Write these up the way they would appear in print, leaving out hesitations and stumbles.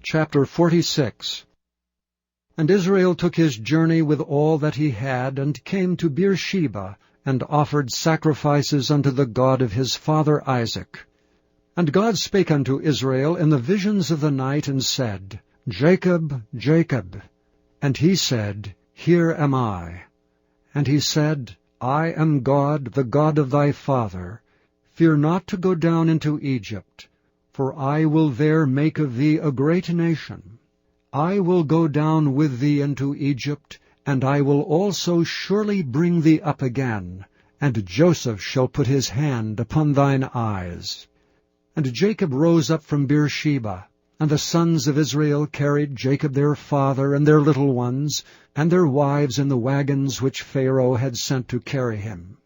Chapter 46. And Israel took his journey with all that he had, and came to Beersheba, and offered sacrifices unto the God of his father Isaac. And God spake unto Israel in the visions of the night, and said, Jacob, Jacob. And he said, Here am I. And he said, I am God, the God of thy father. Fear not to go down into Egypt, for I will there make of thee a great nation. I will go down with thee into Egypt, and I will also surely bring thee up again, and Joseph shall put his hand upon thine eyes. And Jacob rose up from Beersheba, and the sons of Israel carried Jacob their father and their little ones, and their wives in the wagons which Pharaoh had sent to carry him.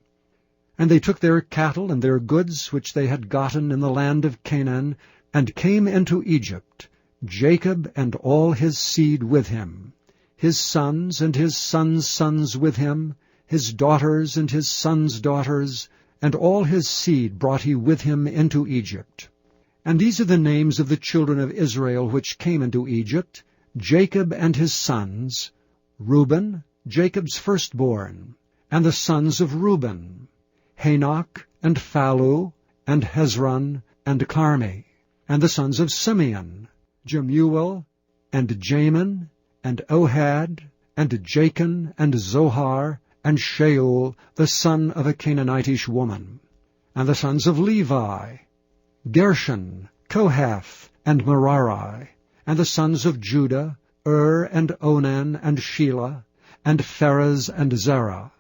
And they took their cattle and their goods which they had gotten in the land of Canaan, and came into Egypt, Jacob and all his seed with him, his sons and his sons' sons with him, his daughters and his sons' daughters, and all his seed brought he with him into Egypt. And these are the names of the children of Israel which came into Egypt, Jacob and his sons, Reuben, Jacob's firstborn, and the sons of Reuben, Hanok, and Phalu, and Hezron, and Carmi, and the sons of Simeon, Jemuel, and Jamin, and Ohad, and Jachin, and Zohar, and Shaul, the son of a Canaanitish woman, and the sons of Levi, Gershon, Kohath, and Merari, and the sons of Judah, and Onan, and Shelah, and Pharez, and Zerah.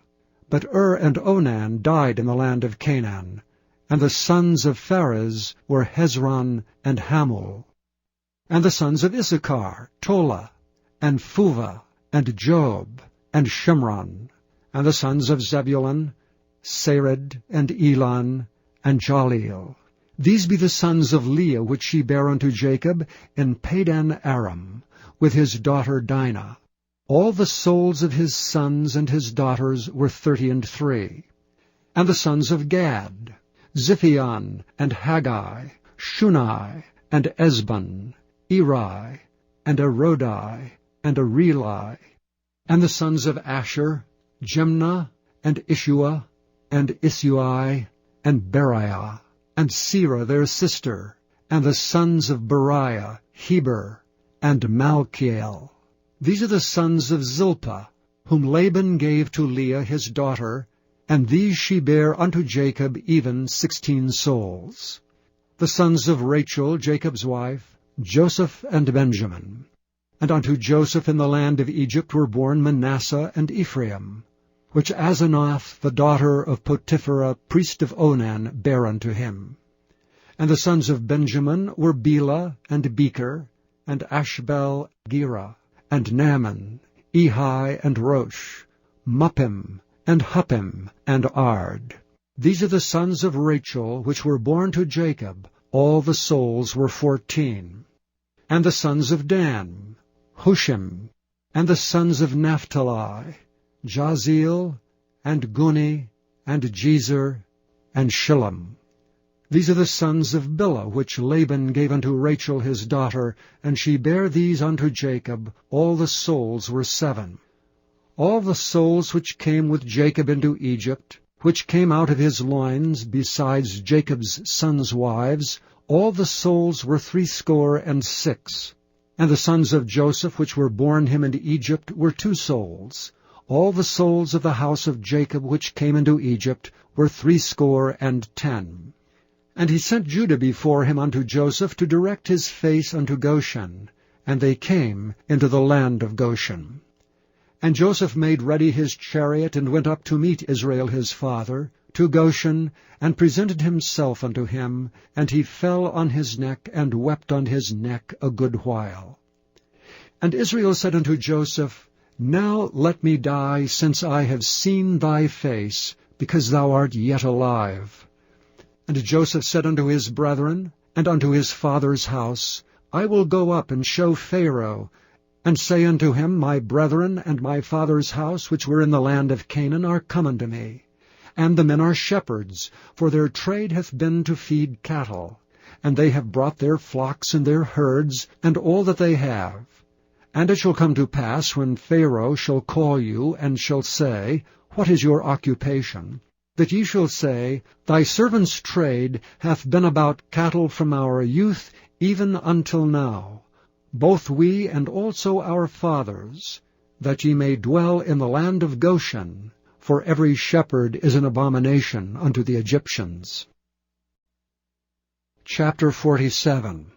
But and Onan died in the land of Canaan, and the sons of Pharez were Hezron and Hamul. And the sons of Issachar, Tola, and Phuvah, and Job, and Shimron. And the sons of Zebulun, Sarid, and Elon, and Jaleel. These be the sons of Leah which she bare unto Jacob in Padan Aram, with his daughter Dinah. All the souls of his sons and his daughters were 33. And the sons of Gad, Ziphion, and Haggai, Shunai, and Esbon, Eri, and Arodi, and Areli. And the sons of Asher, Jimnah, and Ishua, and Isui, and Beriah, and Serah their sister, and the sons of Beriah, Heber, and Malchiel. These are the sons of Zilpah, whom Laban gave to Leah his daughter, and these she bare unto Jacob, even 16 souls. The sons of Rachel, Jacob's wife, Joseph and Benjamin. And unto Joseph in the land of Egypt were born Manasseh and Ephraim, which Asenath, the daughter of Potiphera, priest of Onan, bare unto him. And the sons of Benjamin were Bela, and Becher, and Ashbel, Gera, and Naaman, Ehi, and Rosh, Muppim, and Huppim, and Ard. These are the sons of Rachel, which were born to Jacob. All the souls were 14. And the sons of Dan, Hushim, and the sons of Naphtali, Jaziel, and Guni, and Jezer, and Shillem. These are the sons of Bilhah, which Laban gave unto Rachel his daughter, and she bare these unto Jacob. All the souls were 7. All the souls which came with Jacob into Egypt, which came out of his loins, besides Jacob's sons' wives, all the souls were 66. And the sons of Joseph, which were born him in Egypt, were 2 souls. All the souls of the house of Jacob, which came into Egypt, were 70. And he sent Judah before him unto Joseph, to direct his face unto Goshen. And they came into the land of Goshen. And Joseph made ready his chariot, and went up to meet Israel his father, to Goshen, and presented himself unto him. And he fell on his neck, and wept on his neck a good while. And Israel said unto Joseph, Now let me die, since I have seen thy face, because thou art yet alive. And Joseph said unto his brethren, and unto his father's house, I will go up and show Pharaoh, and say unto him, My brethren and my father's house, which were in the land of Canaan, are come unto me. And the men are shepherds, for their trade hath been to feed cattle. and they have brought their flocks and their herds, and all that they have. And it shall come to pass, when Pharaoh shall call you, and shall say, What is your occupation? That ye shall say, Thy servant's trade hath been about cattle from our youth even until now, both we and also our fathers, that ye may dwell in the land of Goshen, for every shepherd is an abomination unto the Egyptians. Chapter 47.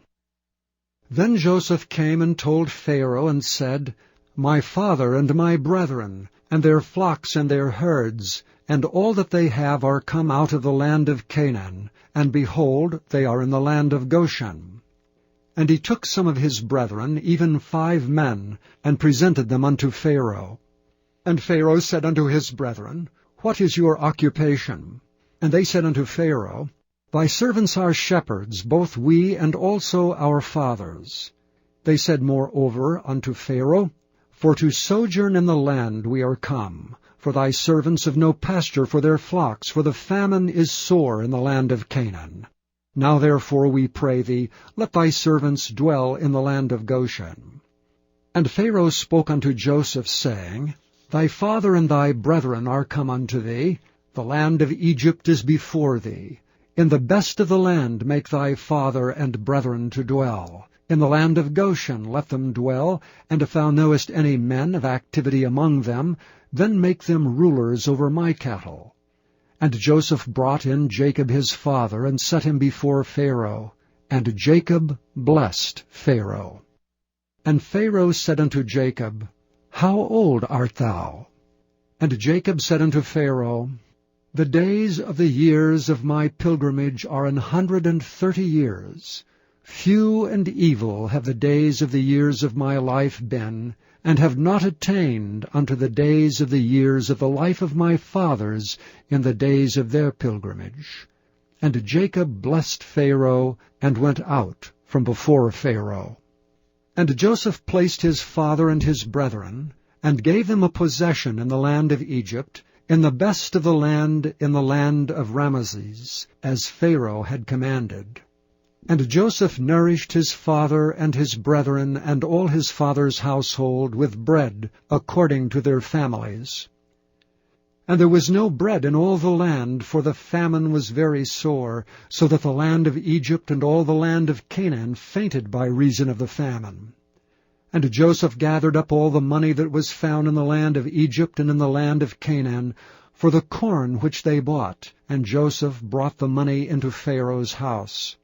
Then Joseph came and told Pharaoh, and said, My father and my brethren, and their flocks and their herds, and all that they have are come out of the land of Canaan, and behold, they are in the land of Goshen. And he took some of his brethren, even 5 men, and presented them unto Pharaoh. And Pharaoh said unto his brethren, What is your occupation? And they said unto Pharaoh, Thy servants are shepherds, both we and also our fathers. They said moreover unto Pharaoh, For to sojourn in the land we are come, for thy servants have no pasture for their flocks, for the famine is sore in the land of Canaan. Now therefore, we pray thee, let thy servants dwell in the land of Goshen. And Pharaoh spoke unto Joseph, saying, Thy father and thy brethren are come unto thee, the land of Egypt is before thee. In the best of the land make thy father and brethren to dwell. In the land of Goshen let them dwell, and if thou knowest any men of activity among them, then make them rulers over my cattle. And Joseph brought in Jacob his father, and set him before Pharaoh. And Jacob blessed Pharaoh. And Pharaoh said unto Jacob, How old art thou? And Jacob said unto Pharaoh, The days of the years of my pilgrimage are 130 years. Few and evil have the days of the years of my life been, and have not attained unto the days of the years of the life of my fathers in the days of their pilgrimage. And Jacob blessed Pharaoh, and went out from before Pharaoh. And Joseph placed his father and his brethren, and gave them a possession in the land of Egypt, in the best of the land, in the land of Ramesses, as Pharaoh had commanded. And Joseph nourished his father and his brethren and all his father's household with bread according to their families. And there was no bread in all the land, for the famine was very sore, so that the land of Egypt and all the land of Canaan fainted by reason of the famine. And Joseph gathered up all the money that was found in the land of Egypt and in the land of Canaan, for the corn which they bought, and Joseph brought the money into Pharaoh's house.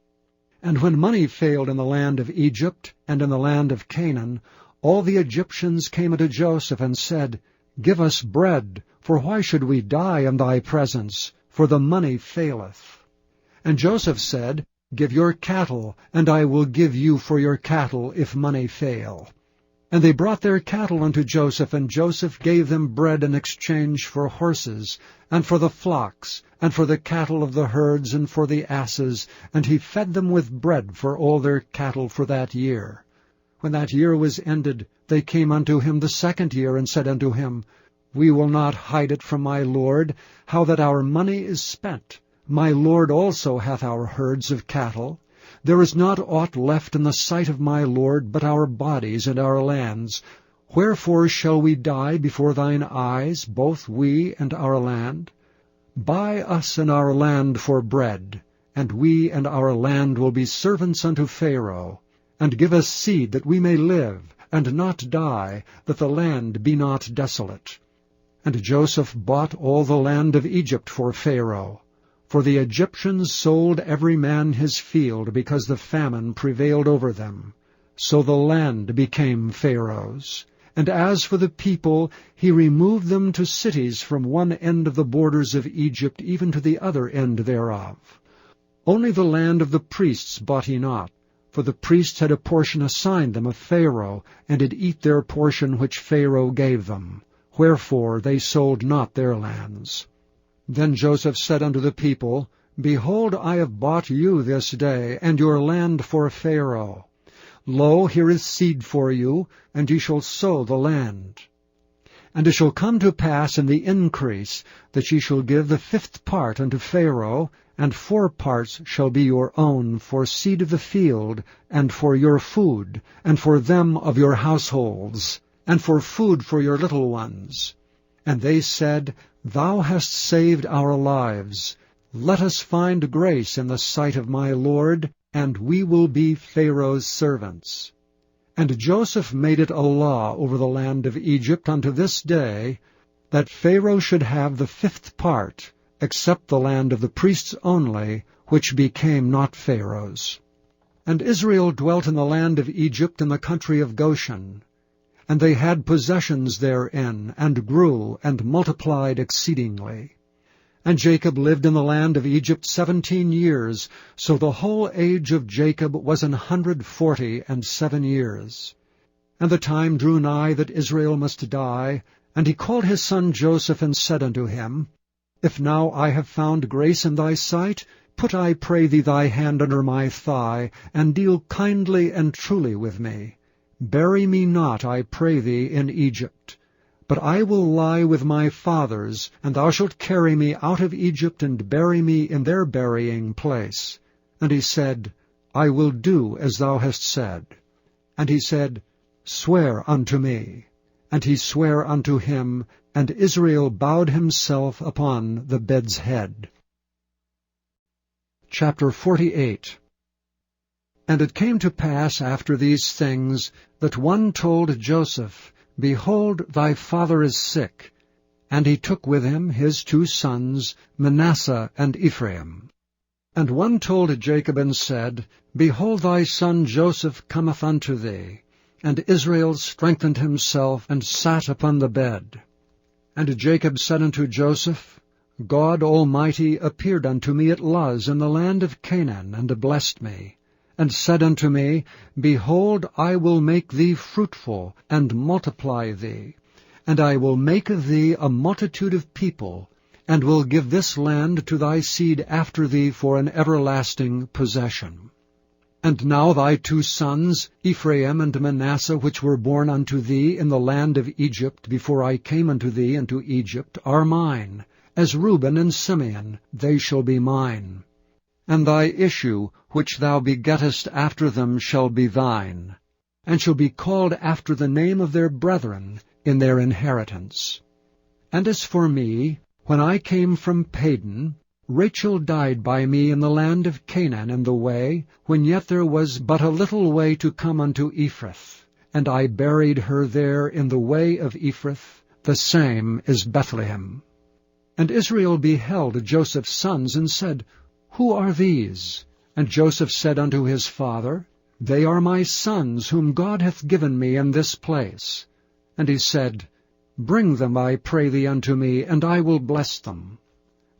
And when money failed in the land of Egypt and in the land of Canaan, all the Egyptians came unto Joseph and said, Give us bread, for why should we die in thy presence? For the money faileth. And Joseph said, Give your cattle, and I will give you for your cattle, if money fail. And they brought their cattle unto Joseph, and Joseph gave them bread in exchange for horses, and for the flocks, and for the cattle of the herds, and for the asses, and he fed them with bread for all their cattle for that year. When that year was ended, they came unto him the 2nd year, and said unto him, We will not hide it from my lord, how that our money is spent. My lord also hath our herds of cattle. There is not aught left in the sight of my lord but our bodies and our lands. Wherefore shall we die before thine eyes, both we and our land? Buy us and our land for bread, and we and our land will be servants unto Pharaoh. And give us seed that we may live, and not die, that the land be not desolate. And Joseph bought all the land of Egypt for Pharaoh. For the Egyptians sold every man his field, because the famine prevailed over them. So the land became Pharaoh's. And as for the people, he removed them to cities from one end of the borders of Egypt even to the other end thereof. Only the land of the priests bought he not, for the priests had a portion assigned them of Pharaoh, and did eat their portion which Pharaoh gave them. Wherefore they sold not their lands. Then Joseph said unto the people, Behold, I have bought you this day, and your land for Pharaoh. Lo, here is seed for you, and ye shall sow the land. And it shall come to pass in the increase that ye shall give the 5th part unto Pharaoh, and 4 parts shall be your own for seed of the field, and for your food, and for them of your households, and for food for your little ones. And they said, Thou hast saved our lives. Let us find grace in the sight of my Lord, and we will be Pharaoh's servants. And Joseph made it a law over the land of Egypt unto this day, that Pharaoh should have the 5th part, except the land of the priests only, which became not Pharaoh's. And Israel dwelt in the land of Egypt in the country of Goshen. And they had possessions therein, and grew, and multiplied exceedingly. And Jacob lived in the land of Egypt 17 years, so the whole age of Jacob was 147 years. And the time drew nigh that Israel must die, and he called his son Joseph, and said unto him, If now I have found grace in thy sight, put, I pray thee, thy hand under my thigh, and deal kindly and truly with me. Bury me not, I pray thee, in Egypt. But I will lie with my fathers, and thou shalt carry me out of Egypt, and bury me in their burying place. And he said, I will do as thou hast said. And he said, Swear unto me. And he sware unto him, and Israel bowed himself upon the bed's head. Chapter 48. And it came to pass after these things, that one told Joseph, Behold, thy father is sick. And he took with him his 2 sons, Manasseh and Ephraim. And one told Jacob, and said, Behold, thy son Joseph cometh unto thee. And Israel strengthened himself, and sat upon the bed. And Jacob said unto Joseph, God Almighty appeared unto me at Luz in the land of Canaan, and blessed me, and said unto me, Behold, I will make thee fruitful, and multiply thee, and I will make of thee a multitude of people, and will give this land to thy seed after thee for an everlasting possession. And now thy 2 sons, Ephraim and Manasseh, which were born unto thee in the land of Egypt before I came unto thee into Egypt, are mine. As Reuben and Simeon, they shall be mine. And thy issue, which thou begettest after them, shall be thine, and shall be called after the name of their brethren in their inheritance. And as for me, when I came from Padan, Rachel died by me in the land of Canaan in the way, when yet there was but a little way to come unto Ephrath, and I buried her there in the way of Ephrath, the same is Bethlehem. And Israel beheld Joseph's sons, and said, Who are these? And Joseph said unto his father, They are my sons, whom God hath given me in this place. And he said, Bring them, I pray thee, unto me, and I will bless them.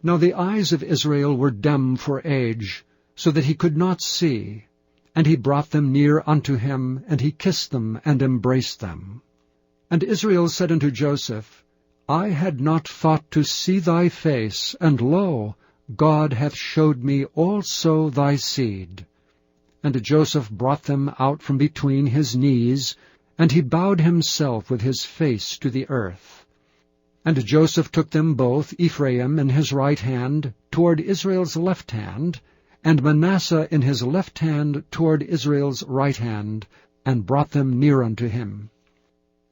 Now the eyes of Israel were dim for age, so that he could not see. And he brought them near unto him, and he kissed them, and embraced them. And Israel said unto Joseph, I had not thought to see thy face, and lo, God hath showed me also thy seed. And Joseph brought them out from between his knees, and he bowed himself with his face to the earth. And Joseph took them both, Ephraim in his right hand, toward Israel's left hand, and Manasseh in his left hand toward Israel's right hand, and brought them near unto him.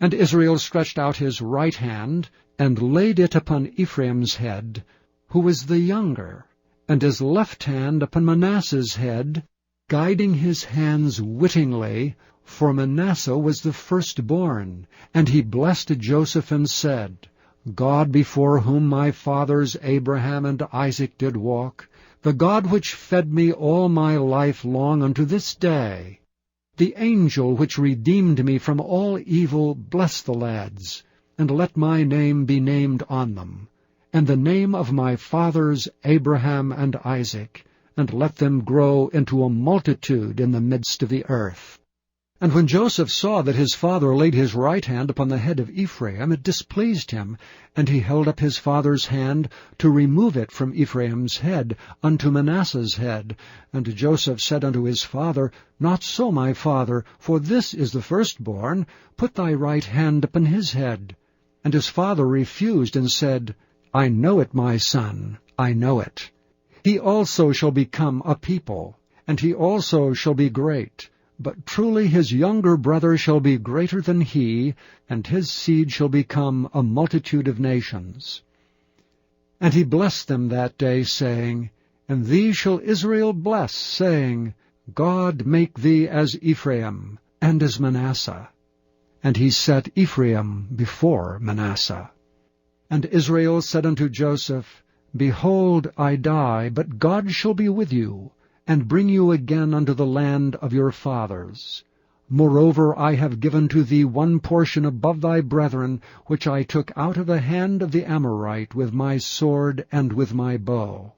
And Israel stretched out his right hand, and laid it upon Ephraim's head, who was the younger, and his left hand upon Manasseh's head, guiding his hands wittingly, for Manasseh was the firstborn. And he blessed Joseph, and said, God before whom my fathers Abraham and Isaac did walk, the God which fed me all my life long unto this day, the angel which redeemed me from all evil, bless the lads, and let my name be named on them, and the name of my fathers Abraham and Isaac, and let them grow into a multitude in the midst of the earth. And when Joseph saw that his father laid his right hand upon the head of Ephraim, it displeased him, and he held up his father's hand to remove it from Ephraim's head unto Manasseh's head. And Joseph said unto his father, Not so, my father, for this is the firstborn. Put thy right hand upon his head. And his father refused and said, I know it, my son, I know it. He also shall become a people, and he also shall be great. But truly his younger brother shall be greater than he, and his seed shall become a multitude of nations. And he blessed them that day, saying, And thee shall Israel bless, saying, God make thee as Ephraim, and as Manasseh. And he set Ephraim before Manasseh. And Israel said unto Joseph, Behold, I die, but God shall be with you, and bring you again unto the land of your fathers. Moreover, I have given to thee one portion above thy brethren, which I took out of the hand of the Amorite with my sword and with my bow.